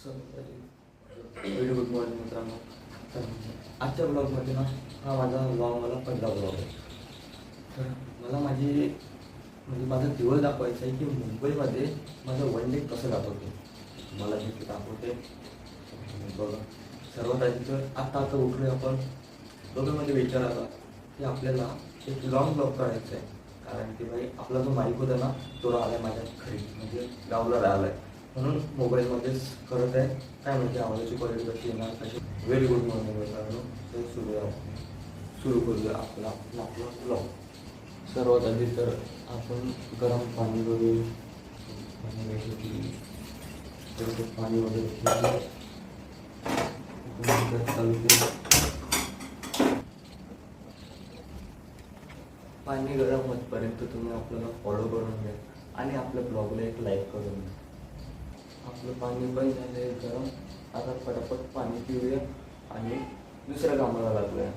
Very good morning मित्रांनो. तर आजच्या ब्लॉगमध्ये ना हा माझा ब्लॉग मला पहिला ब्लॉग आहे. तर मला म्हणजे माझा दिवस दाखवायचा आहे की मुंबईमध्ये माझं वन डे कसं दाखवते मला हे दाखवते. बघा सर्वात आधी तर आता उठलो आपण दोघांमध्ये विचार आला की आपल्याला एक लॉंग ब्लॉग काढायचा आहे. कारण की भाई आपला जो माईक होता ना तो राहिला आहे माझ्या घरी म्हणजे गावला राहिला आहे म्हणून मोबाईलमध्येच करत आहे. काय म्हणजे आवाजाची क्वालिटी कशी येणार कशी. व्हेरी गुड मॉर्निंग मित्रांनो. तर सुरू करूया आपला ब्लॉग. सर्वात आधी तर आपण गरम पाणी वगैरे पाणी वगैरे चालू केलं. पाणी गरम होतपर्यंत तुम्ही आपल्याला फॉलो करून घ्या आणि आपल्या ब्लॉगला एक लाईक करून घ्या. आपलं पाणी पण झालं आहे गरम. आता पटापट पाणी पिऊया आणि दुसऱ्या कामाला लागूया.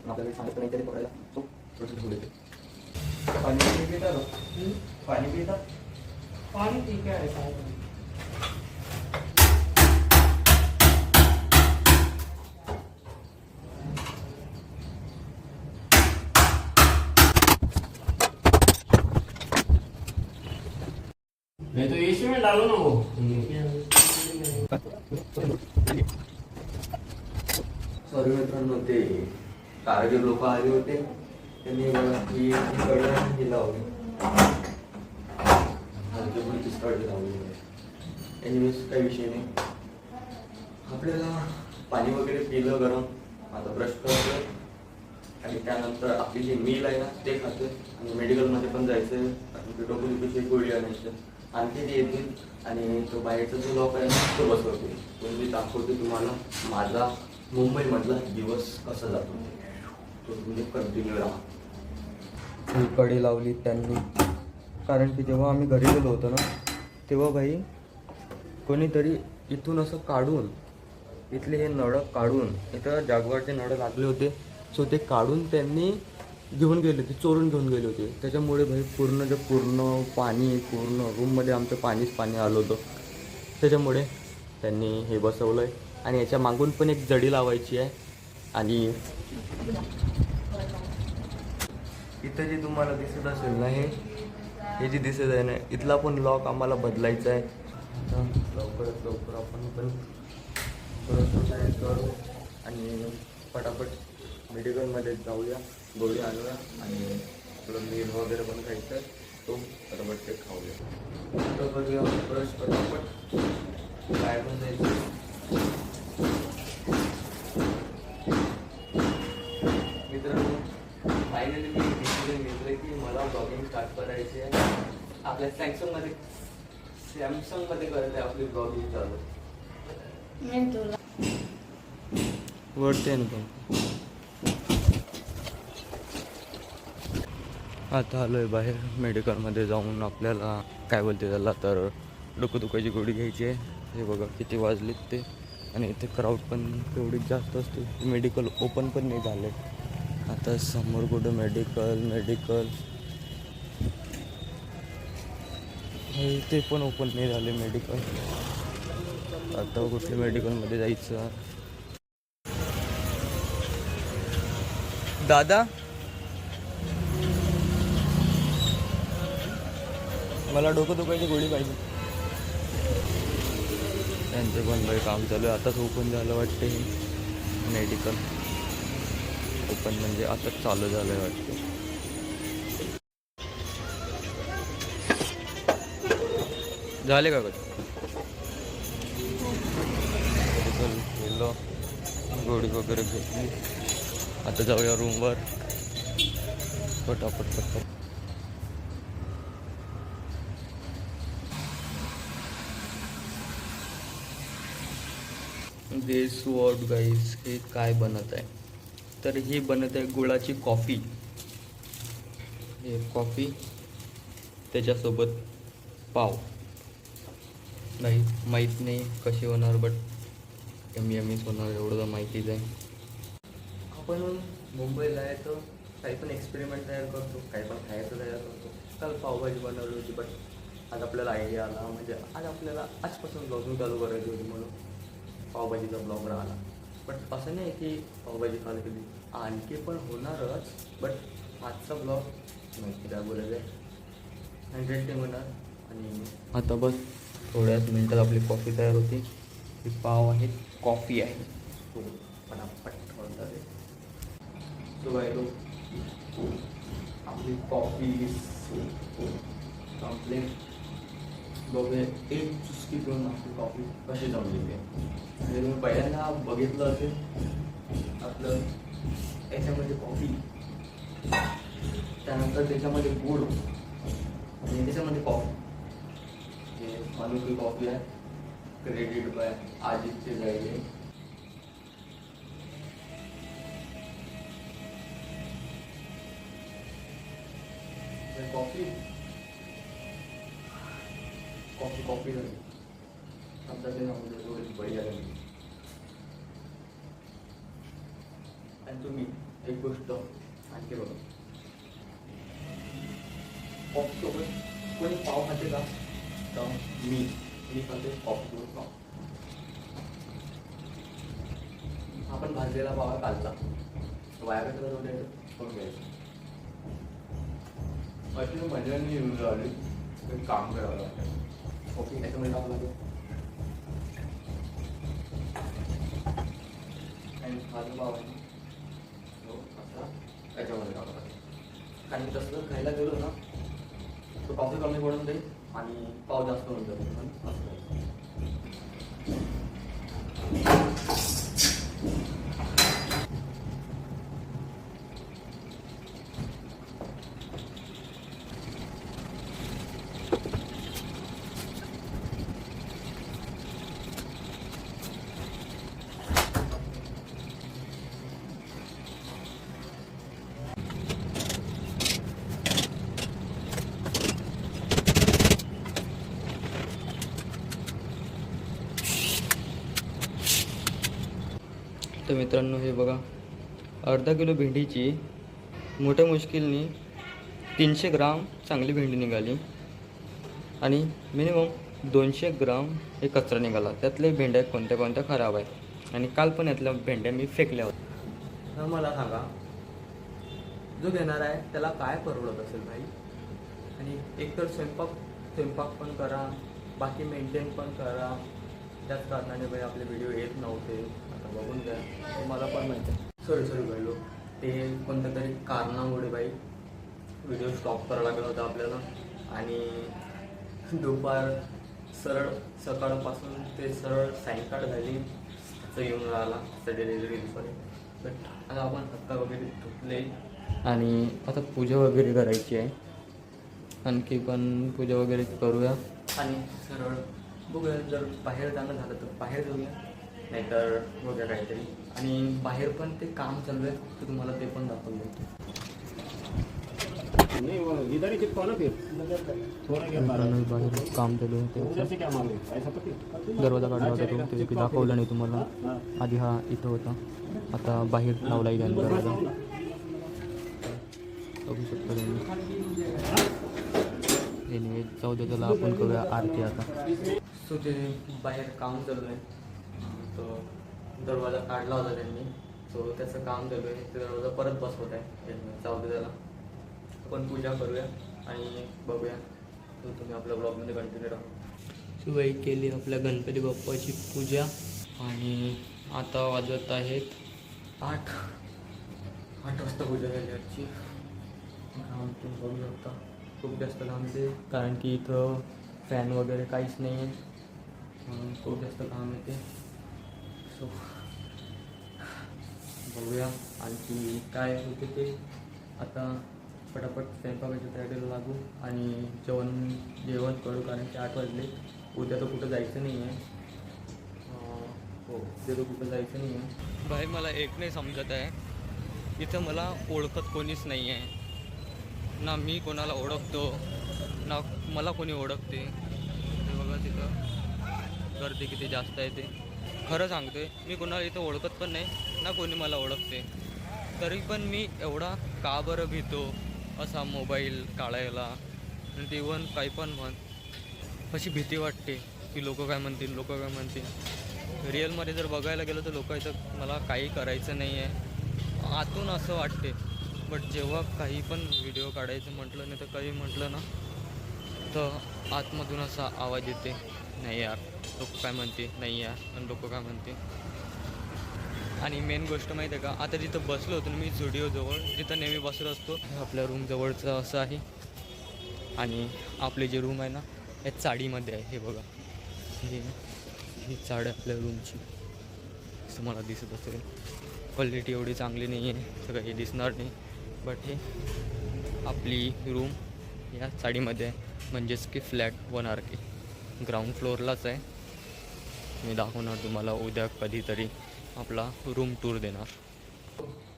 आपल्याला सांगितलं नाही तरी पडायला तो थोडंसं धुवून येते. पाणी पिता पाणी पिता पानी ठीक है ऐसा मैं तो एसी में डालो ना वो सॉरी मित्रांनो ते कारगिर लोक आले होते त्यांनी मला ही कळलं ही लावली हलकी स्टार्ट लावली. एनिवेज काही विषय नाही. आपल्याला पाणी वगैरे पिलं गरम. आता ब्रश करतोय आणि त्यानंतर आपली जी मील आहे ना ते खातोय आणि मेडिकलमध्ये पण जायचं आहे. आणि डोकोलीची गोळी आणायची आणखी ते येतील आणि तो बाहेरचा जो लॉक आहे ना तो बसवते. म्हणजे दाखवते तुम्हाला माझा मुंबईमधला दिवस कसा जातो तो म्हणजे कंटिन्यू राहा. ही कडी लावली त्यांनी कारण की जेव्हा आम्ही घरी गेलो होतो ना तेव्हा भाई कोणीतरी इथून असं काढून इथले हे नळं काढून इथं जागवारचे नळं लागले होते. सो ते काढून त्यांनी घेऊन गेले होते चोरून घेऊन गेले होते. त्याच्यामुळे भाई पूर्ण पाणी पूर्ण रूममध्ये आमचं पाणी आलं होतं. त्याच्यामुळे त्यांनी हे बसवलं आहे आणि याच्या मागून पण एक जडी लावायची आहे. आणि इथं जे तुम्हाला दिसत असेल ना हे जे दिसत आहे ना इथला पण लॉक आम्हाला बदलायचा आहे. लवकरात लवकर आपण पण करू आणि पटापट मेडिकलमध्ये जाऊया गोळी आणूया आणि आपलं मील वगैरे पण खायचं आहे तो पटापट ते खाऊया. तर बघूया ब्रश पटापट काय पण जायचं. मित्रांनो फायनली मी डिसिजन घेतलं की मला ब्लॉगिंग स्टार्ट करायची आहे. आपल्या सॅमसंगमध्ये करत आहे आपली ब्लॉगिंग चालू. वरते ना पण आता आलो आहे बाहेर. मेडिकलमध्ये जाऊन आपल्याला काय बोलते त्याला तर डोकं दुखायची गोळी घ्यायची आहे. हे बघा किती वाजलेत ते आणि इथे क्राऊड पण तेवढीच जास्त असते. मेडिकल ओपन पण नाही झाले. आता समोर कुठं मेडिकल ते पण ओपन नाही झाले मेडिकल. आता कुठल्या मेडिकलमध्ये जायचं. दादा मला डोकं दुखायची गोळी पाहिजे. त्यांचे पण बाई काम चालू आहे. आताच ओपन झालं वाटते हे मेडिकल. ओपन म्हणजे आताच चालू झालं आहे वाटतं. झाले का मेडिकल गेलो गोळी वगैरे घेतली. आता जाऊया रूमवर पटापट. गेस वॉट गाईज हे काय बनत आहे तर ही बनत आहे गुळाची कॉफी. हे कॉफी त्याच्यासोबत पाव. नाही माहीत नाही कशी होणार बट यमीच होणार एवढं तर माहितीच आहे. आपण मुंबईला आहे तर काही पण एक्सपेरिमेंट तयार करतो काही पण खायचं तयार करतो. काल पावभाजी बनवली होती बट आज आपल्याला आयडिया आला, म्हणजे आज आपल्याला आजपासून ब्लॉगिंग चालू करायची होती म्हणून पावभाजीचा ब्लॉग राहिला. बट असं नाही की पावभाजी खायला केली, आणखी पण होणारच. बट आजचा ब्लॉग माहिती काय बोलायचं आहे, इंटरेस्टिंग होणार. आणि आता बस थोड्याच मिनटात आपली कॉफी तयार होती. ही पाव आहे, कॉफी आहे, तो पटापट ठेवतात आहे. सो काय तो आपली कॉफी कम्प्लीट. बघूया एक चुस्की घेऊन आपली कॉफी कशी जमली ते. म्हणजे तुम्ही पहिल्यांदा बघितलं असेल आपलं याच्यामध्ये कॉफी, त्यानंतर त्याच्यामध्ये गुड आणि त्याच्यामध्ये कॉफी. हे मनुकी कॉफी आहे, credit by Aditya Jayale. Coffee coffee coffee झाली आमच्या ते थोडी बढ़िया झाली. आणि तुम्ही एक गोष्ट आणखी बघा, कॉफी सोबत कोणी पाव खाते का? तर मी खाते कॉफी सोबत पाव. आपण भाजलेला पाव कालचा वाया कशाला जाऊन करून घ्यायचं. अशी मजा नाही येऊन राहिली, पण काम करावं लागतं. कॉफी याच्यामध्ये टाकलं लागेल आणि भाजून पाव आहे तो असा याच्यामध्ये टाकावं लागेल. कारण तसं खायला गेलो ना तो कॉफी कमी पडून जाईल आणि पाव जास्त होऊन जाईल. पण असं तर मित्रांनो हे बघा, अर्धा किलो भेंडीची मोठ्या मुश्किलनी 300 ग्राम चांगली भेंडी निघाली आणि मिनिमम 200 ग्राम हे कचरा निघाला. त्यातले भेंड्या कोणत्या कोणत्या खराब आहेत आणि काल पण यातल्या भेंड्या मी फेकल्या होत्या. तर मला सांगा, जो घेणार आहे त्याला काय परवडत असेल भाई? आणि एकतर स्वयंपाक पण करा, बाकी मेंटेन पण करा. त्याच कारणाने भाई आपले व्हिडिओ येत नव्हते. आता बघून द्या, मला पण माहिती आहे. सॉरी भाईलो, ते कोणत्या तरी कारणामुळे भाई व्हिडिओ स्टॉप करावा लागला होता आपल्याला. आणि दुपार सरळ सकाळपासून ते सरळ सायंकाळ झाली असं येऊन राहिला सॅटर्डे रील्समध्ये. बट आता आपण हक्का वगैरे धुतले आणि आता पूजा वगैरे करायची आहे. आणखी पण पूजा वगैरे करूया आणि सरळ बघूया. जर बाहेर जाणं झालं तर बाहेर जाऊया, नाहीतर बघूया काहीतरी. आणि बाहेर पण ते काम चालू आहे, तर तुम्हाला ते पण दाखवून देतो. इधर ही चिपकाओ ना फिर थोड़ा क्या बाहेर काम चालू आहे ते. उधर से क्या मांगे ऐसा पति दरवाजा काढला होता तो, ते की दाखवलं नाही तुम्हाला. आधी हा इथं होता, आता बाहेर लावला आहे दरवाजा. बघू शकता तुम्ही. एनिवे जाऊ दे, त्याला आपण करूया आरती आता. सो ते बाहेर काम चालू आहे, तो दरवाजा काढला होता त्यांनी, सो त्याचं काम चालू आहे. ते दरवाजा परत बसवत आहे. जाऊ दे त्याला, आपण पूजा करूया आणि बघूया. तो तुम्ही आपल्या ब्लॉगमध्ये कंटिन्यू राहा. सुबाई केली आपल्या गणपती बाप्पाची पूजा आणि आता वाजत आहेत 8 वाजता पूजा झाली आजची. घाम तुम्ही बघू शकता, खूप जास्त घामते कारण की इथं फॅन वगैरे काहीच नाही आहे, म्हणून खूप जास्त घाम येते. सो बघूया आणखी काय होते ते. आता पटापट स्वयंपाकाच्या तयारीला लागू आणि जेवण करू, कारण की 8 वाजले. उद्या तर कुठं जायचं नाही आहे. हो, उद्या तर कुठं जायचं नाही आहे. भाई मला एक नाही समजत आहे, इथं मला ओळखत कोणीच नाही आहे. ना मी कोणाला ओळखतो ना मला कोणी ओळखते. हे बघा तिथं गर्दी किती जास्त आहे ते. खरं सांगतोय, मी कोणाला इथं ओळखत पण नाही ना कोणी मला ओळखते. तरी पण मी एवढा का बरं भीतो असा मोबाईल काढायला. आणि इवन काही पण म्हण, अशी भीती वाटते की लोक काय म्हणतील, लोक काय म्हणतील. रिअलमध्ये जर बघायला गेलं तर लोक याचं मला काही करायचं नाही आहे आतून असं वाटते. बट जेव्हा काही पण व्हिडिओ काढायचं म्हटलं नाही तर काही म्हटलं ना तर आतमधून असा आवाज येते, नाही यार लोक काय म्हणते, नाही यार आणि लोक काय म्हणते. आणि मेन गोष्ट माहीत आहे का, आता जिथं बसलो होतो मी स्टुडिओजवळ, जिथं नेहमी बसलो असतो आपल्या रूमजवळचं असं आहे. आणि आपली जी रूम आहे ना या चाळीमध्ये आहे. हे बघा, ही चाळ आहे आपल्या रूमची, असं मला दिसत असेल. क्वालिटी एवढी चांगली नाही आहे, तर काही दिसणार नाही. बट हे आपली रूम या चाळीमध्ये आहे, म्हणजेच की फ्लॅट 1 RK ग्राउंड फ्लोअरलाच आहे. मी दाखवणार तुम्हाला उद्या कधीतरी आपला रूम टूर देणार.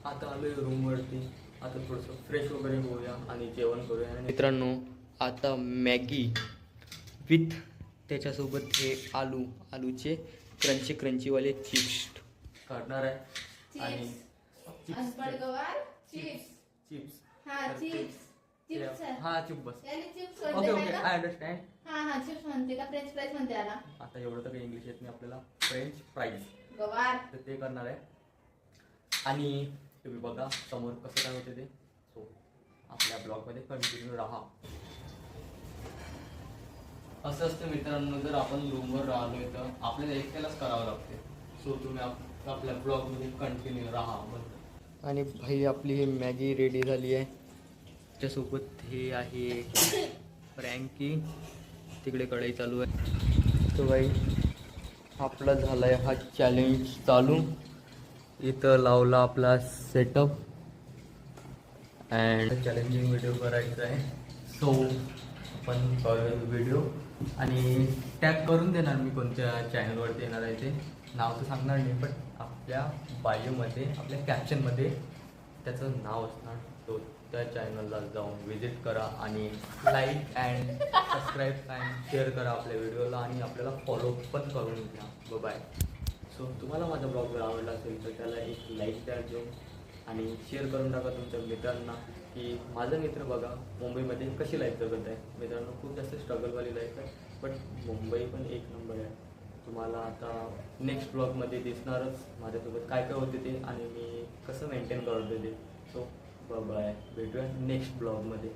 आता आलो आहे रूमवरती. आता थोडंसं फ्रेश वगैरे होऊया आणि जेवण करूया. आणि मित्रांनो आता मॅगी विथ त्याच्यासोबत हे आलूचे क्रंचीवाले चिप्स काढणार आहे. आणि चिप्स हा chips bus. Okay I understand. Chips म्हणते का फ्रेंच फ्राईज म्हणते याला? आता एवढं तर काही इंग्लिश येत नाही आपल्याला. फ्रेंच फ्राईज गवार तर ते करणार आहे. आणि तुम्ही बघा समोर कसं काय होते ते. सो आपल्या ब्लॉगमध्ये कंटिन्यू राहा. असं असतं मित्रांनो, जर आपण रूमवर राहिलोय तर आपल्याला एकट्यालाच करावं लागते. सो तुम्ही आपल्या ब्लॉगमध्ये कंटिन्यू राहा. आणि भाई आपली ही मॅगी रेडी झाली आहे. त्याच्यासोबत हे आहे फ्रँकी, तिकडे कढई चालू आहे. तो भाई आपला झाला आहे हा चॅलेंज चालू. इथं लावला आपला सेटअप अँड चॅलेंजिंग व्हिडिओ करायचा आहे. सो आपण करूया व्हिडिओ आणि टॅग करून देणार मी कोणत्या चॅनलवरती येणार आहे ते. नाव तर सांगणार नाही, पण आपल्या बायोमध्ये आपल्या कॅप्शनमध्ये त्याचं नाव असणार. तो त्या चॅनलला जाऊन व्हिजिट करा आणि like and subscribe and share करा आपल्या व्हिडिओला. आणि आपल्याला फॉलो पण करून घ्या. बाय. सो तुम्हाला माझा ब्लॉग जर आवडला असेल तर त्याला एक लाईक द्या देऊन आणि शेअर करून टाका तुमच्या मित्रांना की माझा मित्र बघा मुंबईमध्ये कशी लाईफ जगत आहे. मित्रांनो खूप जास्त स्ट्रगलवाली लाईफ आहे, बट मुंबई पण एक नंबर आहे. तुम्हाला आता नेक्स्ट ब्लॉगमध्ये दिसणारच माझ्यासोबत काय काय होते ते आणि मी कसं मेंटेन करतो ते. सो बाय, भेटूया नेक्स्ट ब्लॉगमध्ये.